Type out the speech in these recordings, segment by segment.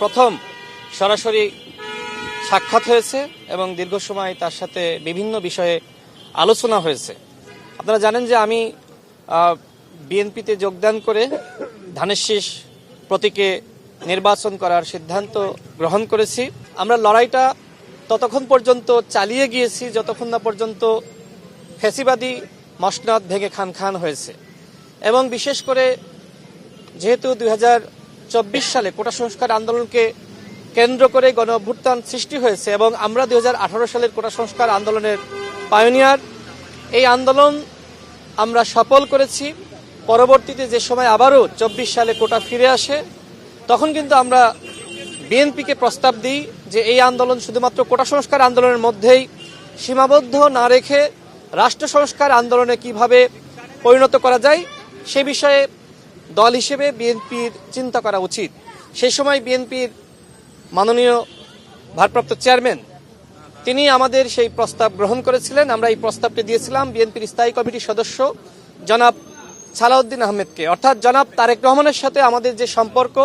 প্রথম সরাসরি সাক্ষাৎ হয়েছে এবং দীর্ঘ সময় তার সাথে বিভিন্ন বিষয়ে আলোচনা হয়েছে। আপনারা জানেন যে আমি বিএনপিতে যোগদান করে ধানের শীষ প্রতীকে নির্বাচন করার সিদ্ধান্ত গ্রহণ করেছি। আমরা লড়াইটা ততক্ষণ পর্যন্ত চালিয়ে গিয়েছি যতক্ষণ না পর্যন্ত ফ্যাসিবাদী মসনদ ভেঙে খান খান হয়েছে। এবং বিশেষ করে যেহেতু 2024 সালে কোটা সংস্কার আন্দোলনকে কেন্দ্র করে গণ অভ্যুত্থান সৃষ্টি হয়েছে এবং আমরা 2018 সালের কোটা সংস্কার আন্দোলনের পায়োনিয়ার, এই আন্দোলন আমরা সফল করেছি। পরবর্তীতে যে সময় আবারও 24 সালে কোটা ফিরে আসে, তখন কিন্তু আমরা বিএনপিকে প্রস্তাব দিই যে এই আন্দোলন শুধুমাত্র কোটা সংস্কার আন্দোলনের মধ্যেই সীমাবদ্ধ না রেখে রাষ্ট্র সংস্কার আন্দোলনে কিভাবে পরিণত করা যায় সে বিষয়ে দল হিসেবে বিএনপির চিন্তা করা উচিত। সেই সময় বিএনপির মাননীয় ভারপ্রাপ্ত চেয়ারম্যান তিনি আমাদের সেই প্রস্তাব গ্রহণ করেছিলেন। আমরা এই প্রস্তাবটি দিয়েছিলাম বিএনপির স্থায়ী কমিটির সদস্য জনাব সালাউদ্দিন আহমেদকে, অর্থাৎ জনাব তারেক রহমানের সাথে আমাদের যে সম্পর্ক,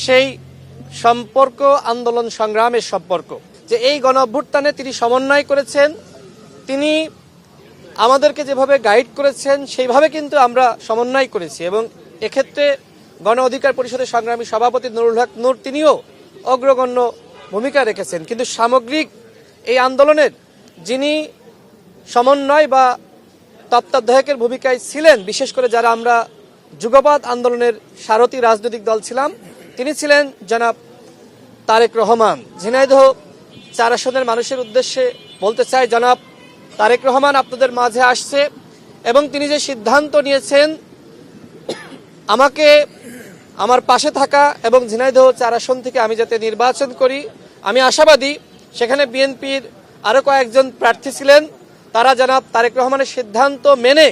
সেই সম্পর্ক আন্দোলন সংগ্রামের সম্পর্ক, যে এই গণ অভ্যুত্থানে তিনি সমন্বয় করেছেন, তিনি আমাদেরকে যেভাবে গাইড করেছেন সেইভাবে কিন্তু আমরা সমন্বয় করেছি। এবং এক্ষেত্রে গণ অধিকার পরিষদের সংগ্রামী সভাপতি নুরুল হক নূর তিনিও অগ্রগণ্য ভূমিকা রেখেছেন। কিন্তু সামগ্রিক এই আন্দোলনের যিনি সমন্বয় বা তত্ত্বাবধায়কের ভূমিকায় ছিলেন, বিশেষ করে যারা আমরা যুগপৎ আন্দোলনের সারথী রাজনৈতিক দল ছিলাম, তিনি ছিলেন জনাব তারেক রহমান। ঝিনাইদহ 4 আসনের মানুষের উদ্দেশ্যে বলতে চাই, জনাব তারেক রহমান আপনাদের মাঝে আসছে এবং তিনি যে সিদ্ধান্ত নিয়েছেন আমাকে আমার পাশে থাকা এবং ঝিনাইদহ 4 আসন থেকে আমি যাতে নির্বাচন করি, আমি আশাবাদী সেখানে বিএনপির আরও কয়েকজন প্রার্থী ছিলেন, তারা জনাব তারেক রহমানের সিদ্ধান্ত মেনে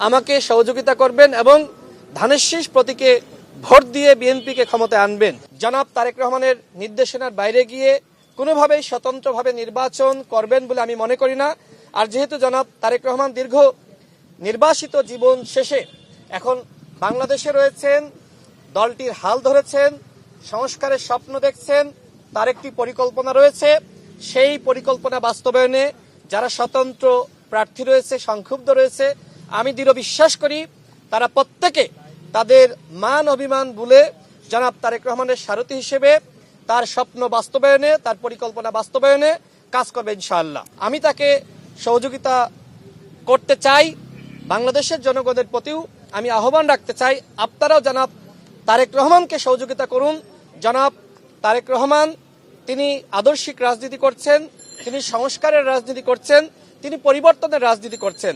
আমাকে সহযোগিতা করবেন এবং ধানের শীষ প্রতীকে ভোট দিয়ে বিএনপিকে ক্ষমতায় আনবেন। জনাব তারেক রহমানের নির্দেশনার বাইরে গিয়ে কোনোভাবেই স্বতন্ত্রভাবে নির্বাচন করবেন বলে আমি মনে করি না। আর যেহেতু জনাব তারেক রহমান দীর্ঘ নির্বাসিত জীবন শেষে এখন বাংলাদেশে রয়েছেন, দলটির হাল ধরেছেন, সংস্কারের স্বপ্ন দেখছেন, তার একটি পরিকল্পনা রয়েছে, সেই পরিকল্পনা বাস্তবায়নে যারা স্বতন্ত্র প্রার্থী রয়েছে, সংক্ষুব্ধ রয়েছে, আমি দৃঢ় বিশ্বাস করি তারা প্রত্যেকে তাদের মান অভিমান ভুলে জনাব তারেক রহমানের সারথী হিসেবে তার স্বপ্ন বাস্তবায়নে, তার পরিকল্পনা বাস্তবায়নে কাজ করবে ইনশাআল্লাহ। আমি তাকে সহযোগিতা করতে চাই। বাংলাদেশের জনগণের প্রতিও আমি আহ্বান রাখতে চাই, আপনারাও জনাব তারেক রহমানকে সহযোগিতা করুন। জনাব তারেক রহমান তিনি আদর্শিক রাজনীতি করছেন, তিনি সংস্কারের রাজনীতি করছেন, তিনি পরিবর্তনের রাজনীতি করছেন।